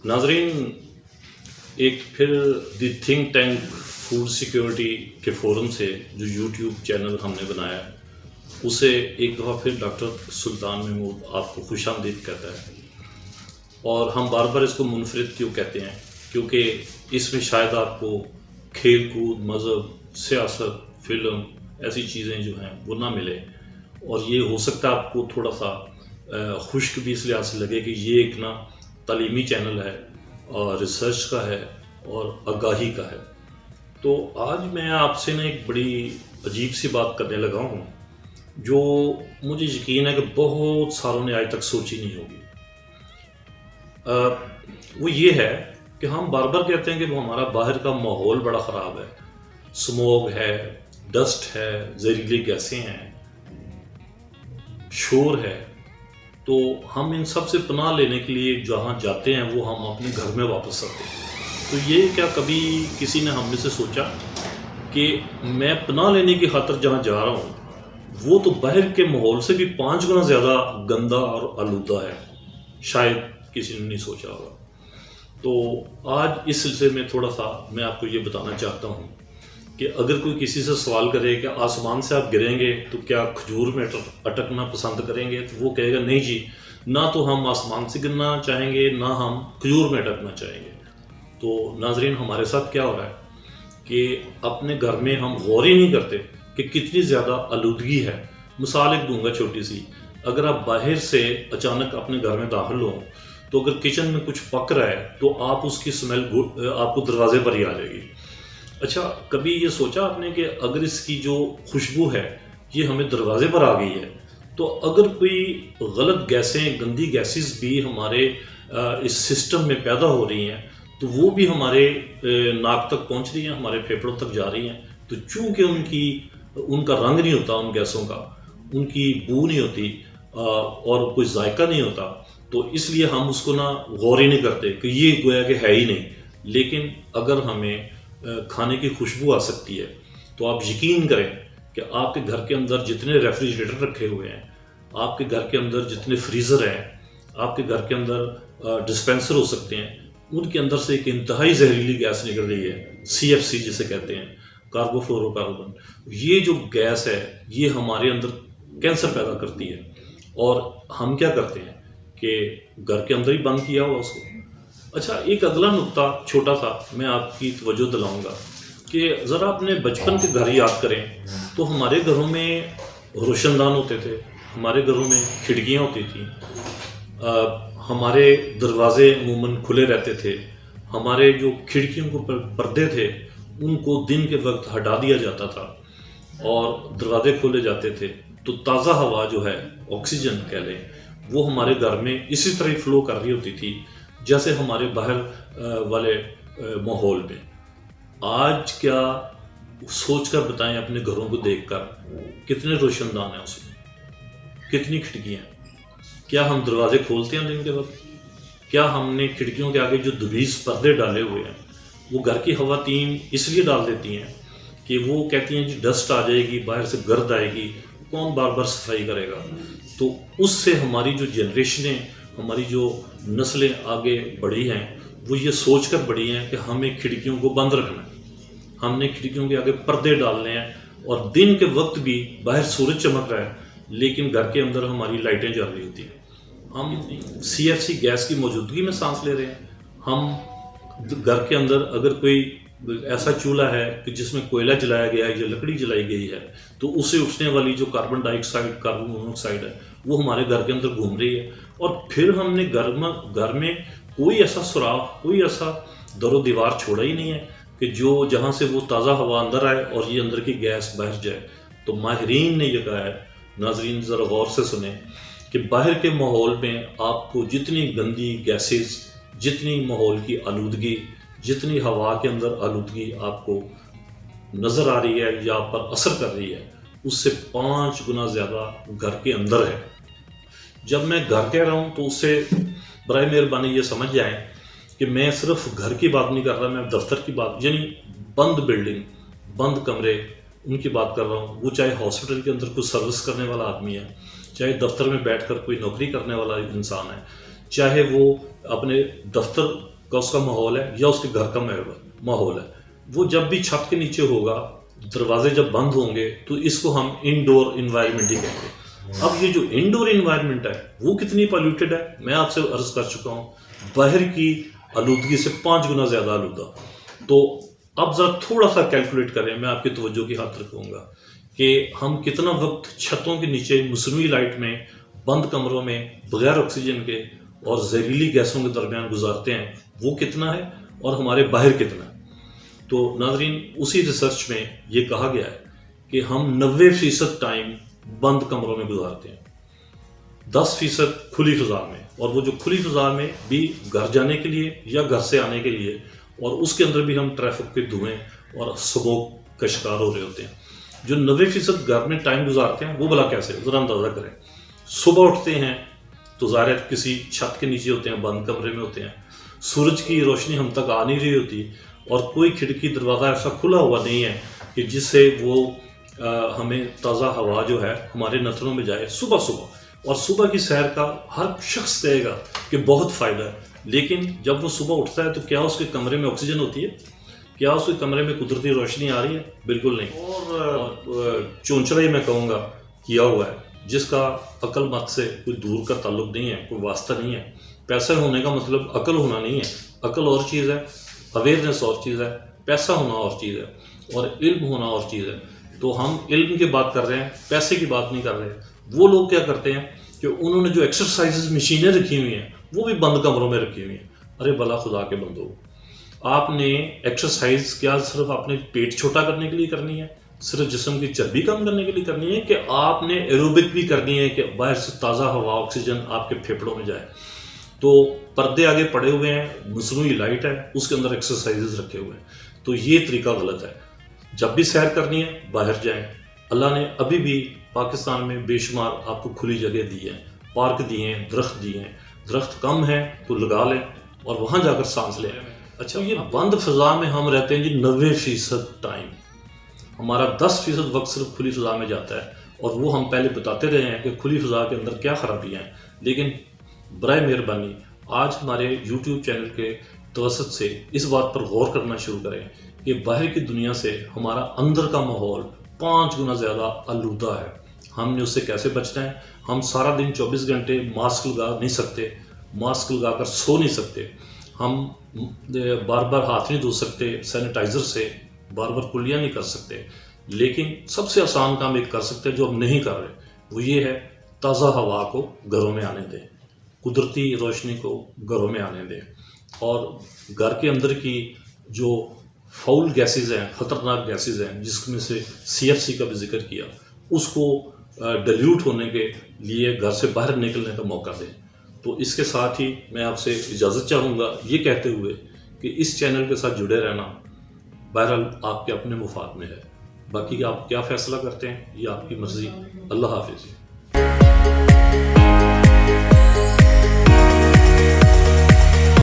ناظرین، ایک پھر دی تھنک ٹینک فوڈ سیکیورٹی کے فورم سے جو یوٹیوب چینل ہم نے بنایا ہے، اسے ایک دفعہ پھر ڈاکٹر سلطان محمود آپ کو خوش آمدید کہتا ہے۔ اور ہم بار بار اس کو منفرد کیوں کہتے ہیں؟ کیونکہ اس میں شاید آپ کو کھیل کود، مذہب، سیاست، فلم ایسی چیزیں جو ہیں وہ نہ ملے، اور یہ ہو سکتا ہے آپ کو تھوڑا سا خشک بھی اس لحاظ سے لگے کہ یہ ایک نا تعلیمی چینل ہے اور ریسرچ کا ہے اور آگاہی کا ہے۔ تو آج میں آپ سے نا ایک بڑی عجیب سی بات کرنے لگا ہوں جو مجھے یقین ہے کہ بہت سالوں نے آج تک سوچی نہیں ہوگی۔ وہ یہ ہے کہ ہم بار بار کہتے ہیں کہ وہ ہمارا باہر کا ماحول بڑا خراب ہے، سموگ ہے، ڈسٹ ہے، زہریلی گیسیں ہیں، شور ہے۔ تو ہم ان سب سے پناہ لینے کے لیے جہاں جاتے ہیں وہ ہم اپنے گھر میں واپس آتے ہیں۔ تو یہ کیا کبھی کسی نے ہم میں سے سوچا کہ میں پناہ لینے کی خاطر جہاں جا رہا ہوں وہ تو باہر کے ماحول سے بھی 5 گنا زیادہ گندا اور آلودہ ہے؟ شاید کسی نے نہیں سوچا ہوگا۔ تو آج اس سلسلے میں تھوڑا سا میں آپ کو یہ بتانا چاہتا ہوں کہ اگر کوئی کسی سے سوال کرے کہ آسمان سے آپ گریں گے تو کیا کھجور میں اٹکنا پسند کریں گے، تو وہ کہے گا نہیں جی، نہ تو ہم آسمان سے گرنا چاہیں گے نہ ہم کھجور میں اٹکنا چاہیں گے۔ تو ناظرین، ہمارے ساتھ کیا ہو رہا ہے کہ اپنے گھر میں ہم غور ہی نہیں کرتے کہ کتنی زیادہ آلودگی ہے۔ مثال ایک دوں گا چھوٹی سی، اگر آپ باہر سے اچانک اپنے گھر میں داخل ہوں تو اگر کچن میں کچھ پک رہا ہے تو آپ اس کی سمیل آپ کو دروازے پر ہی آ جائے گی۔ اچھا، کبھی یہ سوچا آپ نے کہ اگر اس کی جو خوشبو ہے یہ ہمیں دروازے پر آ گئی ہے تو اگر کوئی غلط گیسیں، گندی گیسز بھی ہمارے اس سسٹم میں پیدا ہو رہی ہیں تو وہ بھی ہمارے ناک تک پہنچ رہی ہیں، ہمارے پھیپھڑوں تک جا رہی ہیں، تو چونکہ ان کا رنگ نہیں ہوتا، ان گیسوں کا ان کی بو نہیں ہوتی اور کوئی ذائقہ نہیں ہوتا، تو اس لیے ہم اس کو نا غور ہی نہیں کرتے کہ یہ گویا کہ ہے ہی نہیں۔ لیکن اگر ہمیں کھانے کی خوشبو آ سکتی ہے تو آپ یقین کریں کہ آپ کے گھر کے اندر جتنے ریفریجریٹر رکھے ہوئے ہیں، آپ کے گھر کے اندر جتنے فریزر ہیں، آپ کے گھر کے اندر ڈسپینسر ہو سکتے ہیں، ان کے اندر سے ایک انتہائی زہریلی گیس نکل رہی ہے، CFC جسے کہتے ہیں، کاربو فلورو کاربن۔ یہ جو گیس ہے یہ ہمارے اندر کینسر پیدا کرتی ہے، اور ہم کیا کرتے ہیں کہ گھر کے اندر ہی بند کیا ہوا اس کو۔ اچھا، ایک اگلا نقطہ چھوٹا سا میں آپ کی توجہ دلاؤں گا کہ ذرا اپنے بچپن کے گھر یاد کریں تو ہمارے گھروں میں روشن دان ہوتے تھے، ہمارے گھروں میں کھڑکیاں ہوتی تھیں، ہمارے دروازے عموماً کھلے رہتے تھے، ہمارے جو کھڑکیوں کے پردے تھے ان کو دن کے وقت ہٹا دیا جاتا تھا اور دروازے کھولے جاتے تھے، تو تازہ ہوا جو ہے، آکسیجن کہہ لیں، وہ ہمارے گھر میں اسی طرح فلو کر رہی ہوتی تھی جیسے ہمارے باہر والے ماحول میں۔ آج کیا سوچ کر بتائیں اپنے گھروں کو دیکھ کر کتنے روشن دان ہیں اس میں، کتنی کھڑکیاں ہیں؟ کیا ہم دروازے کھولتے ہیں دن کے وقت؟ کیا ہم نے کھڑکیوں کے آگے جو دبیز پردے ڈالے ہوئے ہیں وہ گھر کی خواتین اس لیے ڈال دیتی ہیں کہ وہ کہتی ہیں جی ڈسٹ آ جائے گی، باہر سے گرد آئے گی، کون بار بار صفائی کرے گا؟ تو اس سے ہماری جو جنریشنیں، ہماری جو نسلیں آگے بڑھی ہیں وہ یہ سوچ کر بڑھی ہیں کہ ہمیں کھڑکیوں کو بند رکھنا ہے، ہم نے کھڑکیوں کے آگے پردے ڈالنے ہیں، اور دن کے وقت بھی باہر سورج چمک رہا ہے لیکن گھر کے اندر ہماری لائٹیں جل رہی ہوتی ہیں، ہم CFC گیس کی موجودگی میں سانس لے رہے ہیں۔ ہم گھر کے اندر اگر کوئی ایسا چولہا ہے کہ جس میں کوئلہ جلایا گیا ہے یا لکڑی جلائی گئی ہے تو اس سے اٹھنے والی جو کاربن ڈائی آکسائڈ، کاربن مونو آکسائڈ ہے وہ ہمارے گھر کے اندر گھوم رہی ہے، اور پھر ہم نے گھر میں کوئی ایسا سوراخ، کوئی ایسا در و دیوار چھوڑا ہی نہیں ہے کہ جہاں سے وہ تازہ ہوا اندر آئے اور یہ اندر کی گیس باہر جائے۔ تو ماہرین نے یہ کہا ہے، ناظرین ذرا غور سے سنیں، کہ باہر کے ماحول میں آپ کو جتنی گندی گیسز، جتنی ماحول کی آلودگی، جتنی ہوا کے اندر آلودگی آپ کو نظر آ رہی ہے یا آپ پر اثر کر رہی ہے، اس سے 5 گنا زیادہ گھر کے اندر ہے۔ جب میں گھر کہہ رہا ہوں تو اس سے برائے مہربانی یہ سمجھ جائیں کہ میں صرف گھر کی بات نہیں کر رہا، میں دفتر کی بات، یعنی بند بلڈنگ، بند کمرے، ان کی بات کر رہا ہوں۔ وہ چاہے ہاسپٹل کے اندر کوئی سروس کرنے والا آدمی ہے، چاہے دفتر میں بیٹھ کر کوئی نوکری کرنے والا انسان ہے، چاہے وہ اپنے دفتر کا اس کا ماحول ہے یا اس کے گھر کا ماحول ہے، وہ جب بھی چھت کے نیچے ہوگا، دروازے جب بند ہوں گے تو اس کو ہم انڈور انوائرمنٹ ہی کہیں گے۔ اب یہ جو انڈور انوائرمنٹ ہے وہ کتنی پالوٹیڈ ہے، میں آپ سے عرض کر چکا ہوں، باہر کی آلودگی سے 5 گنا زیادہ آلودہ۔ تو اب ذرا تھوڑا سا کیلکولیٹ کریں، میں آپ کی توجہ کی ہاتھ رکھوں گا کہ ہم کتنا وقت چھتوں کے نیچے مصنوعی لائٹ میں، بند کمروں میں، بغیر آکسیجن کے اور زہریلی گیسوں کے درمیان گزارتے ہیں، وہ کتنا ہے اور ہمارے باہر کتنا ہے۔ تو ناظرین، اسی ریسرچ میں یہ کہا گیا ہے کہ ہم 90% ٹائم بند کمروں میں گزارتے ہیں، 10% کھلی فضا میں، اور وہ جو کھلی فضا میں بھی گھر جانے کے لیے یا گھر سے آنے کے لیے، اور اس کے اندر بھی ہم ٹریفک کے دھوئیں اور اسموک کا شکار ہو رہے ہوتے ہیں۔ جو 90% گھر میں ٹائم گزارتے ہیں وہ بلا کیسے، ذرا اندازہ کریں۔ صبح اٹھتے ہیں تو ظاہر کسی چھت کے نیچے ہوتے ہیں، بند کمرے میں ہوتے ہیں، سورج کی روشنی ہم تک آ نہیں رہی ہوتی، اور کوئی کھڑکی دروازہ ایسا کھلا ہوا نہیں ہے کہ جس سے وہ ہمیں تازہ ہوا جو ہے ہمارے نتنوں میں جائے صبح صبح۔ اور صبح کی سیر کا ہر شخص کہے گا کہ بہت فائدہ ہے، لیکن جب وہ صبح اٹھتا ہے تو کیا اس کے کمرے میں آکسیجن ہوتی ہے؟ کیا اس کے کمرے میں قدرتی روشنی آ رہی ہے؟ بالکل نہیں۔ اور چونچلا ہی میں کہوں گا کیا ہوا ہے، جس کا عقل مت سے کوئی دور کا تعلق نہیں ہے، کوئی واسطہ نہیں ہے۔ پیسہ ہونے کا مطلب عقل ہونا نہیں ہے، عقل اور چیز ہے، اویئرنیس اور چیز ہے، پیسہ ہونا اور چیز ہے، اور علم ہونا اور چیز ہے۔ تو ہم علم کی بات کر رہے ہیں، پیسے کی بات نہیں کر رہے۔ وہ لوگ کیا کرتے ہیں کہ انہوں نے جو ایکسرسائز مشینیں رکھی ہوئی ہیں وہ بھی بند کمروں میں رکھی ہوئی ہیں۔ ارے بلا خدا کے بندو، آپ نے ایکسرسائز کیا صرف اپنے پیٹ چھوٹا کرنے کے لیے کرنی ہے، صرف جسم کی چربی کم کرنے کے لیے کرنی ہے، کہ آپ نے ایروبک بھی کرنی ہے کہ باہر سے تازہ ہوا، آکسیجن آپ کے پھیپھڑوں میں جائے؟ تو پردے آگے پڑے ہوئے ہیں، مصنوعی لائٹ ہے، اس کے اندر ایکسرسائزز رکھے ہوئے ہیں۔ تو یہ طریقہ غلط ہے۔ جب بھی سیر کرنی ہے باہر جائیں۔ اللہ نے ابھی بھی پاکستان میں بے شمار آپ کو کھلی جگہ دی ہے، پارک دیے ہیں، درخت دیے ہیں۔ درخت کم ہیں تو لگا لیں اور وہاں جا کر سانس لیں۔ اچھا، یہ بند فضا میں ہم رہتے ہیں جی 90% ٹائم، ہمارا 10% وقت صرف کھلی فضا میں جاتا ہے، اور وہ ہم پہلے بتاتے رہے ہیں کہ کھلی فضا کے اندر کیا خرابیاں ہیں۔ لیکن برائے مہربانی آج ہمارے یوٹیوب چینل کے توسط سے اس بات پر غور کرنا شروع کریں کہ باہر کی دنیا سے ہمارا اندر کا ماحول 5 گنا زیادہ آلودہ ہے۔ ہم نے اس سے کیسے بچنا ہے؟ ہم سارا دن 24 گھنٹے ماسک لگا نہیں سکتے، ماسک لگا کر سو نہیں سکتے، ہم بار بار ہاتھ نہیں دھو سکتے سینیٹائزر سے، بار بار کلیاں نہیں کر سکتے، لیکن سب سے آسان کام ایک کر سکتے جو ہم نہیں کر رہے، وہ یہ ہے تازہ ہوا کو گھروں میں آنے دیں، قدرتی روشنی کو گھروں میں آنے دیں، اور گھر کے اندر کی جو فاؤل گیسز ہیں، خطرناک گیسز ہیں، جس میں سے CFC کا بھی ذکر کیا، اس کو ڈیلیوٹ ہونے کے لیے گھر سے باہر نکلنے کا موقع دیں۔ تو اس کے ساتھ ہی میں آپ سے اجازت چاہوں گا یہ کہتے ہوئے کہ اس چینل کے ساتھ جڑے رہنا بہرحال آپ کے اپنے مفاد میں ہے، باقی آپ کیا فیصلہ کرتے ہیں یہ آپ کی مرضی۔ اللہ حافظ۔